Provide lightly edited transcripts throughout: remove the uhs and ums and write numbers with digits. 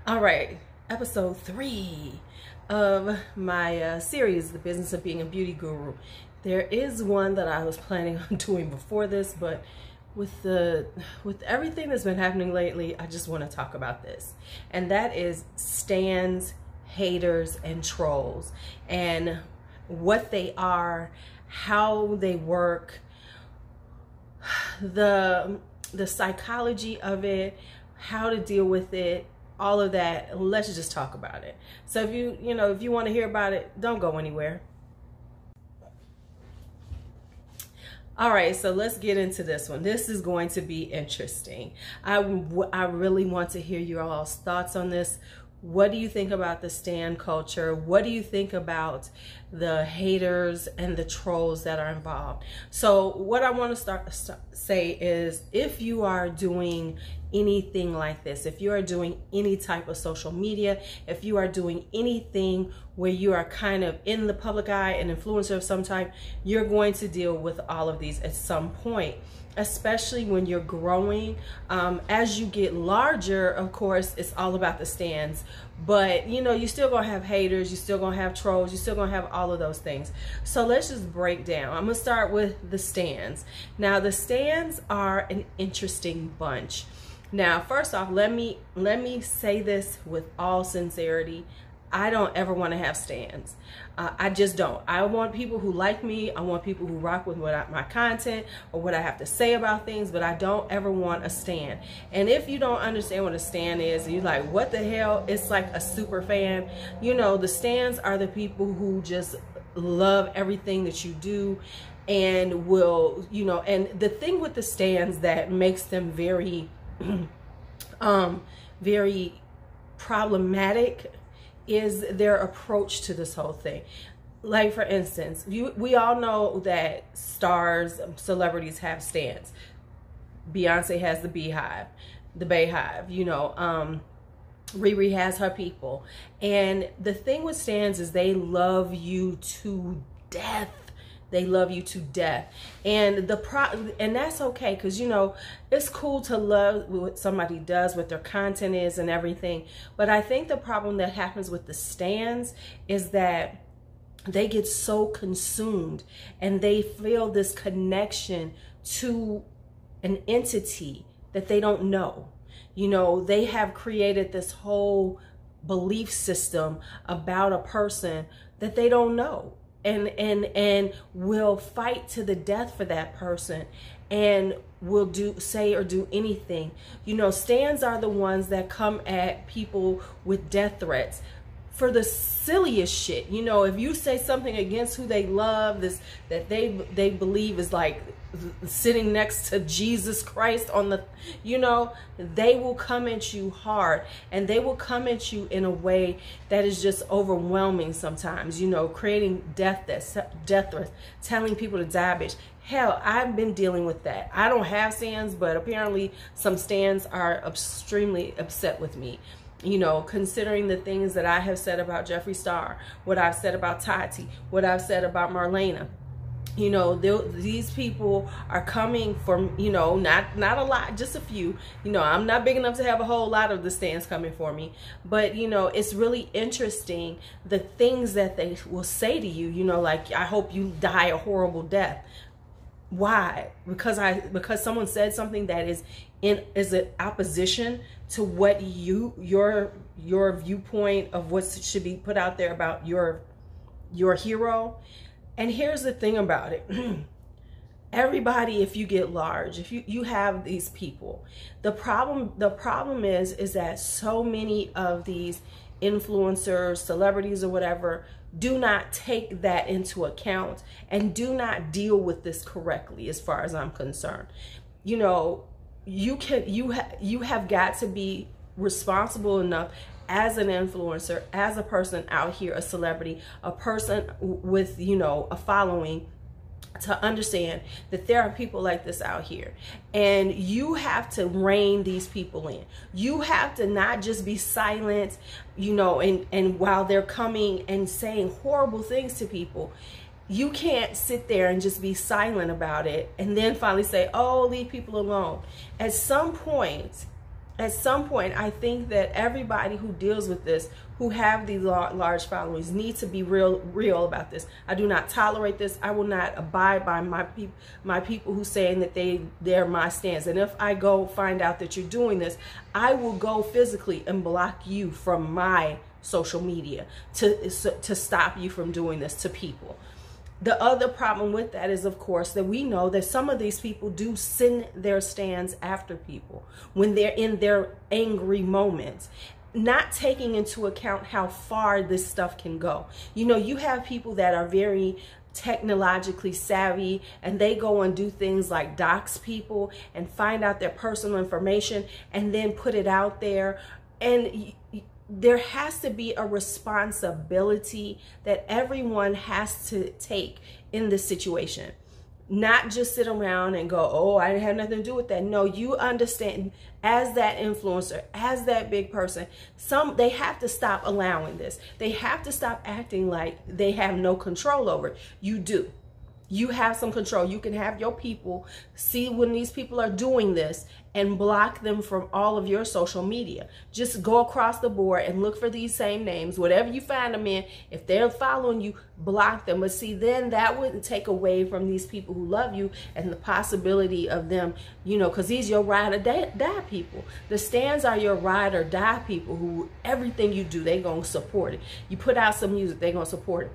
All right, episode 3 of my series, The Business of Being a Beauty Guru. There is one that I was planning on doing before this, but with everything that's been happening lately, I just want to talk about this. And that is stans, haters, and trolls, and what they are, how they work, the psychology of it, how to deal with it, all of that. Let's just talk about it. So if you want to hear about it, don't go anywhere. All right, so let's get into this one. This is going to be interesting. I really want to hear your all's thoughts on this. What do you think about the stan culture? What do you think about the haters and the trolls that are involved? So what I want to say is, if you are doing anything like this, if you are doing any type of social media, if you are doing anything where you are kind of in the public eye, an influencer of some type, you're going to deal with all of these at some point, especially when you're growing. As you get larger, of course, it's all about the stans, but you're still gonna have haters, you're still gonna have trolls, you're still gonna have all of those things. So let's just break down. I'm gonna start with the stans. Now, the stans are an interesting bunch. Now, first off, let me say this with all sincerity. I don't ever want to have stans. I just don't. I want people who like me. I want people who rock with my content or what I have to say about things, but I don't ever want a stan. And if you don't understand what a stan is, and you're like, what the hell? It's like a super fan. The stans are the people who just love everything that you do and will, and the thing with the stans that makes them very, very problematic is their approach to this whole thing. Like, for instance, we all know that stars, celebrities have stans. Beyonce has the Beehive, the Bayhive, Riri has her people. And the thing with stans is they love you to death. They love you to death. And and that's okay, because it's cool to love what somebody does, what their content is and everything. But I think the problem that happens with the stans is that they get so consumed and they feel this connection to an entity that they don't know. They have created this whole belief system about a person that they don't know. And will fight to the death for that person, and will say or do anything. Stans are the ones that come at people with death threats for the silliest shit. If you say something against who they love, that they believe is like sitting next to Jesus Christ on the, they will come at you hard, and they will come at you in a way that is just overwhelming sometimes, creating death threats, telling people to die, bitch. Hell, I've been dealing with that. I don't have stans, but apparently some stans are extremely upset with me. Considering the things that I have said about Jeffree Star, what I've said about Tati, what I've said about Marlena. These people are coming from, not a lot, just a few. I'm not big enough to have a whole lot of the stans coming for me. But, it's really interesting the things that they will say to you, like, I hope you die a horrible death. Why? Because someone said something that is in opposition to what your viewpoint of what should be put out there about your hero. And here's the thing about it. Everybody, if you get large, if you have these people, the problem is that so many of these influencers, celebrities or whatever, do not take that into account and do not deal with this correctly, as far as I'm concerned. You have got to be responsible enough as an influencer, as a person out here, a celebrity, a person with, a following, to understand that there are people like this out here, and you have to rein these people in. You have to not just be silent, and while they're coming and saying horrible things to people, you can't sit there and just be silent about it and then finally say, oh, leave people alone. At some point, at some point, I think that everybody who deals with this, who have these large followings, need to be real about this. I do not tolerate this. I will not abide by my people who saying that they're my stans. And if I go find out that you're doing this, I will go physically and block you from my social media to stop you from doing this to people. The other problem with that is, of course, that we know that some of these people do send their stands after people when they're in their angry moments, not taking into account how far this stuff can go. You know, you have people that are very technologically savvy, and they go and do things like dox people and find out their personal information and then put it out there. And there has to be a responsibility that everyone has to take in this situation. Not just sit around and go, oh, I didn't have nothing to do with that. No, you understand, as that influencer, as that big person, they have to stop allowing this. They have to stop acting like they have no control over it. You do. You have some control. You can have your people see when these people are doing this and block them from all of your social media. Just go across the board and look for these same names. Whatever you find them in, if they're following you, block them. But see, then that wouldn't take away from these people who love you and the possibility of them, you know, because these your ride or die people. The stands are your ride or die people who everything you do, they're going to support it. You put out some music, they're going to support it.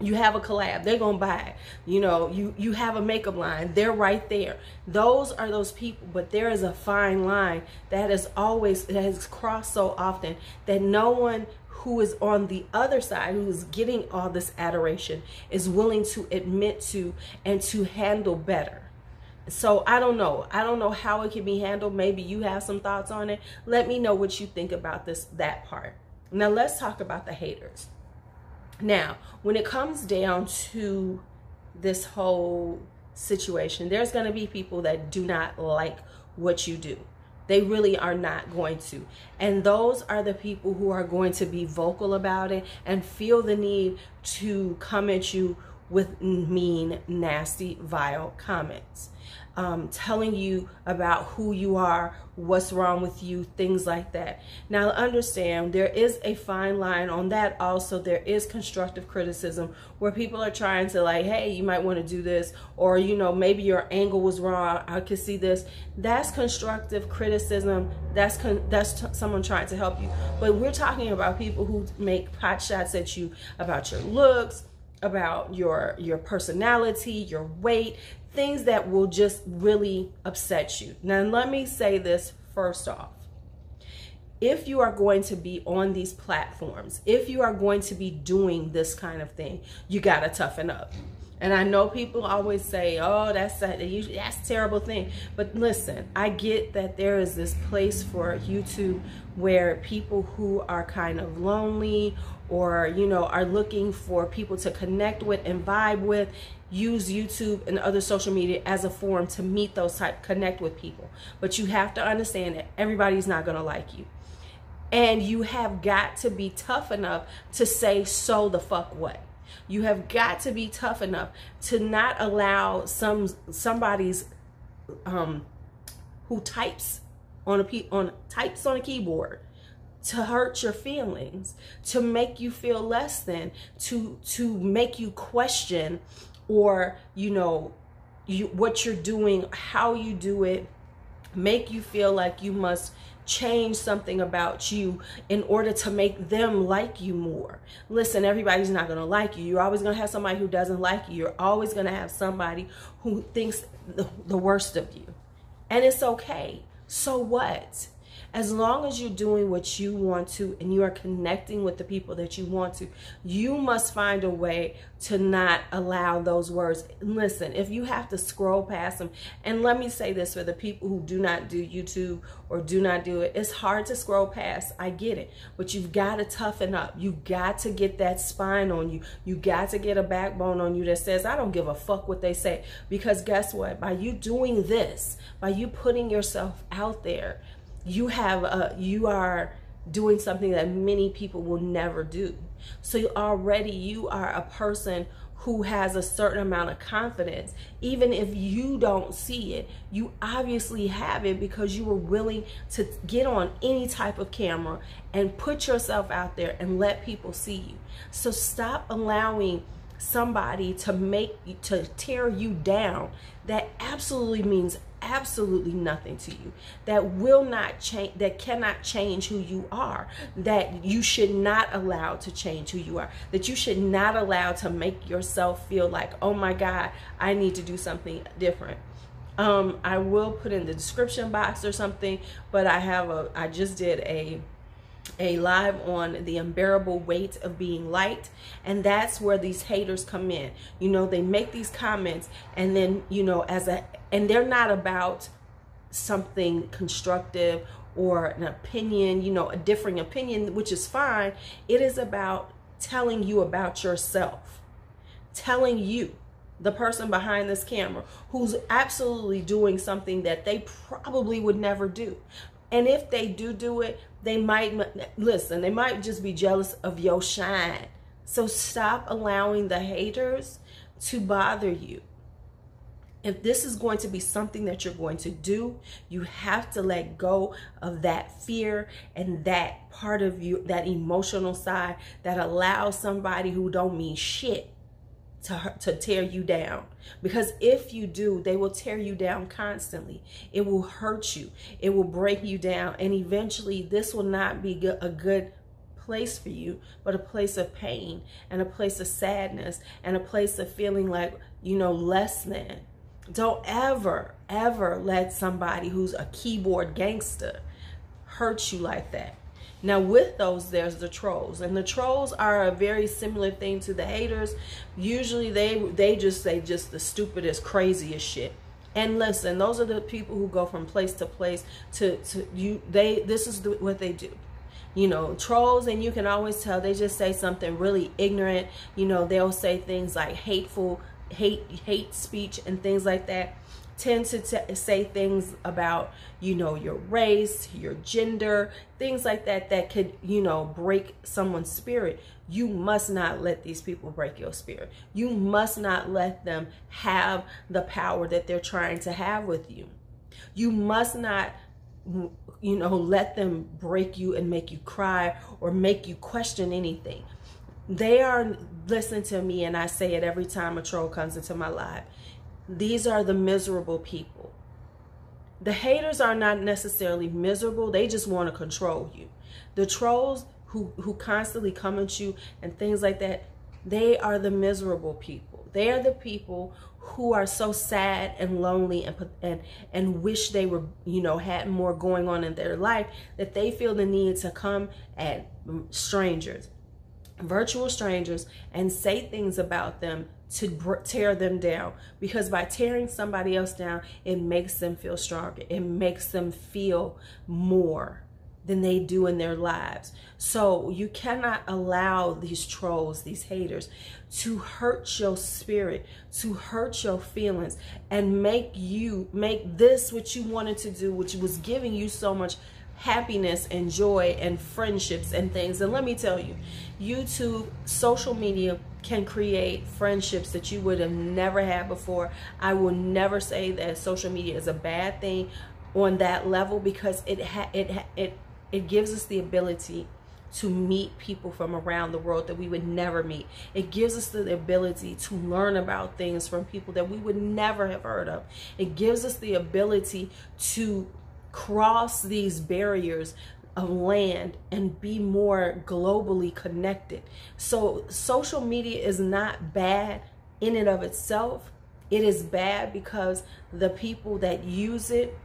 You have a collab, they're gonna buy it. You know, you have a makeup line, they're right there. Those are those people. But there is a fine line that has crossed so often that no one who is on the other side, who is getting all this adoration, is willing to admit to and to handle better. So I don't know how it can be handled. Maybe you have some thoughts on it. Let me know what you think about that part. Now let's talk about the haters. Now, when it comes down to this whole situation, there's going to be people that do not like what you do. They really are not going to. And those are the people who are going to be vocal about it and feel the need to come at you with mean, nasty, vile comments. Telling you about who you are, what's wrong with you, things like that. Now understand, there is a fine line on that. Also, there is constructive criticism where people are trying to like, hey, you might want to do this, or, you know, maybe your angle was wrong, I could see this. That's constructive criticism. That's someone trying to help you. But we're talking about people who make pot shots at you about your looks, about your personality, your weight, things that will just really upset you. Now, let me say this first off. If you are going to be on these platforms, if you are going to be doing this kind of thing, you got to toughen up. And I know people always say, oh, that's a terrible thing. But listen, I get that there is this place for YouTube where people who are kind of lonely or, you know, are looking for people to connect with and vibe with, use YouTube and other social media as a forum to meet those connect with people. But you have to understand that everybody's not going to like you. And you have got to be tough enough to say, so the fuck what? You have got to be tough enough to not allow somebody's who types on a keyboard to hurt your feelings, to make you feel less than, to make you question, or, you know, what you're doing, how you do it, make you feel like you must change something about you in order to make them like you more. Listen, everybody's not going to like you. You're always going to have somebody who doesn't like you. You're always going to have somebody who thinks the worst of you. And it's okay. So what? As long as you're doing what you want to and you are connecting with the people that you want to, you must find a way to not allow those words. Listen, if you have to scroll past them, and let me say this for the people who do not do YouTube or do not do it, it's hard to scroll past. I get it, but you've got to toughen up. You got to get that spine on you. You got to get a backbone on you that says, I don't give a fuck what they say. Because guess what? By you doing this, by you putting yourself out there, you are doing something that many people will never do. So already you are a person who has a certain amount of confidence. Even if you don't see it, you obviously have it because you were willing to get on any type of camera and put yourself out there and let people see you. So stop allowing somebody to tear you down that absolutely means absolutely nothing to you, that will not change, that cannot change who you are, that you should not allow to change who you are, that you should not allow to make yourself feel like, oh my God, I need to do something different. I will put in the description box or something, but I just did a live on the unbearable weight of being liked, and that's where these haters come in. You know, they make these comments, and then, you know, and they're not about something constructive or an opinion, you know, a differing opinion, which is fine. It is about telling you about yourself, telling you, the person behind this camera, who's absolutely doing something that they probably would never do. And if they do it, they might just be jealous of your shine. So stop allowing the haters to bother you. If this is going to be something that you're going to do, you have to let go of that fear and that part of you, that emotional side that allows somebody who don't mean shit to tear you down. Because if you do, they will tear you down constantly. It will hurt you. It will break you down. And eventually this will not be a good place for you, but a place of pain and a place of sadness and a place of feeling like, you know, less than. Don't ever let somebody who's a keyboard gangster hurt you like that. Now with those, there's the trolls, and the trolls are a very similar thing to the haters. Usually they just say just the stupidest, craziest shit. And listen, those are the people who go from place to place this is what they do. You know, trolls, and you can always tell they just say something really ignorant. You know, they'll say things like hate speech and things like that. Tend to say things about, you know, your race, your gender, things like that that could, you know, break someone's spirit. You must not let these people break your spirit. You must not let them have the power that they're trying to have with you. You must not, you know, let them break you and make you cry or make you question anything. They are, listen to me, and I say it every time a troll comes into my life. These are the miserable people. The haters are not necessarily miserable. They just want to control you. The trolls who constantly come at you and things like that, they are the miserable people. They are the people who are so sad and lonely and wish they were, you know, had more going on in their life, that they feel the need to come at strangers, virtual strangers, and say things about them to tear them down. Because by tearing somebody else down, it makes them feel stronger. It makes them feel more than they do in their lives. So you cannot allow these trolls, these haters, to hurt your spirit, to hurt your feelings, and make this what you wanted to do, which was giving you so much happiness and joy and friendships and things. And let me tell you, YouTube, social media can create friendships that you would have never had before. I will never say that social media is a bad thing on that level, because it gives us the ability to meet people from around the world that we would never meet. It gives us the ability to learn about things from people that we would never have heard of. It gives us the ability to cross these barriers of land and be more globally connected. So social media is not bad in and of itself. It is bad because the people that use it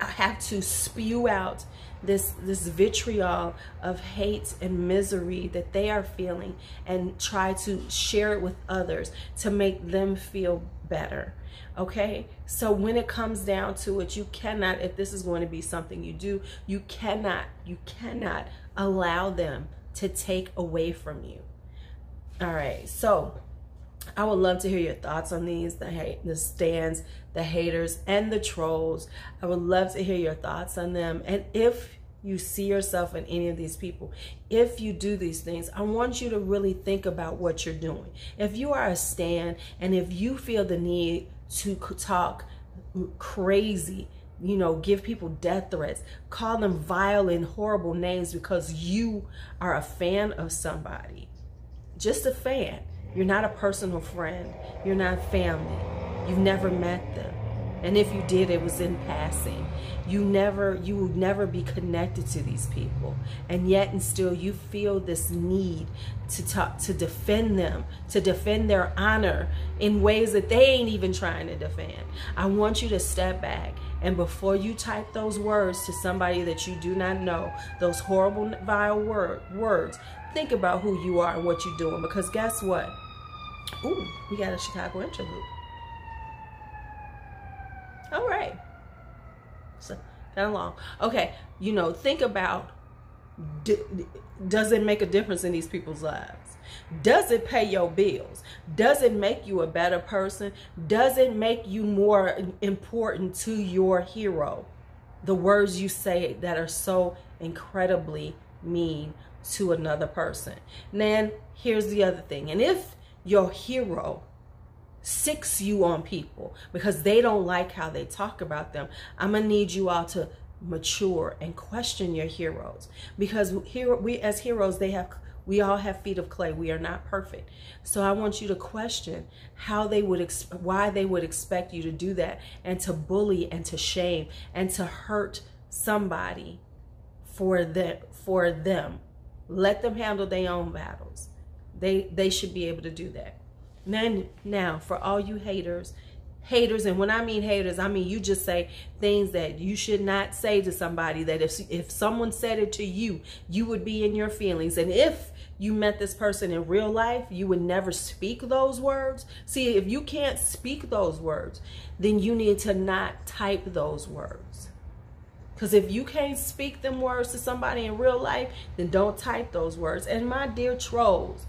have to spew out this vitriol of hate and misery that they are feeling, and try to share it with others to make them feel better. Okay, so when it comes down to it, you cannot, if this is going to be something you do, you cannot allow them to take away from you. All right, so I would love to hear your thoughts on these, the stands, the haters, and the trolls. I would love to hear your thoughts on them. And if you see yourself in any of these people. If you do these things, I want you to really think about what you're doing. If you are a stan and if you feel the need to talk crazy, you know, give people death threats, call them vile and horrible names because you are a fan of somebody, just a fan. You're not a personal friend. You're not family. You've never met them. And if you did, it was in passing. You would never be connected to these people. And yet and still you feel this need to defend them, to defend their honor in ways that they ain't even trying to defend. I want you to step back, and before you type those words to somebody that you do not know, those horrible, vile words, think about who you are and what you're doing. Because guess what? Ooh, we got a Chicago interlude. All right. So, kind of long. Okay, you know, think about, does it make a difference in these people's lives? Does it pay your bills? Does it make you a better person? Does it make you more important to your hero? The words you say that are so incredibly mean to another person. And then here's the other thing. And if your hero sicks you on people because they don't like how they talk about them, I'm gonna need you all to mature and question your heroes, because we as heroes, we all have feet of clay. We are not perfect. So I want you to question how they would why they would expect you to do that, and to bully and to shame and to hurt somebody for them. Let them handle their own battles. They should be able to do that. Now, for all you haters, and when I mean haters, I mean you just say things that you should not say to somebody, that if someone said it to you, you would be in your feelings. And if you met this person in real life, you would never speak those words. See, if you can't speak those words, then you need to not type those words. Because if you can't speak them words to somebody in real life, then don't type those words. And my dear trolls,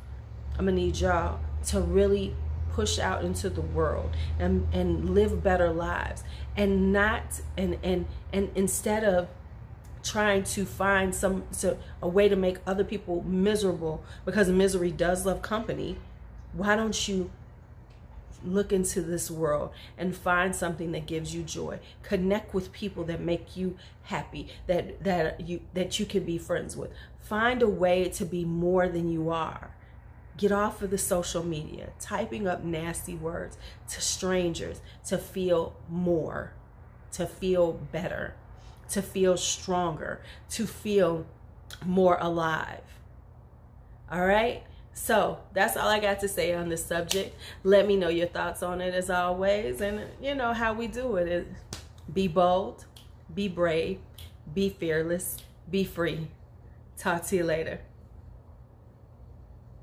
I'm gonna need y'all to really push out into the world and live better lives, and instead of trying to find a way to make other people miserable, because misery does love company, why don't you look into this world and find something that gives you joy? Connect with people that make you happy, that you can be friends with. Find a way to be more than you are. Get off of the social media, typing up nasty words to strangers, to feel more, to feel better, to feel stronger, to feel more alive. All right? So that's all I got to say on this subject. Let me know your thoughts on it as always. And you know how we do it is be bold, be brave, be fearless, be free. Talk to you later.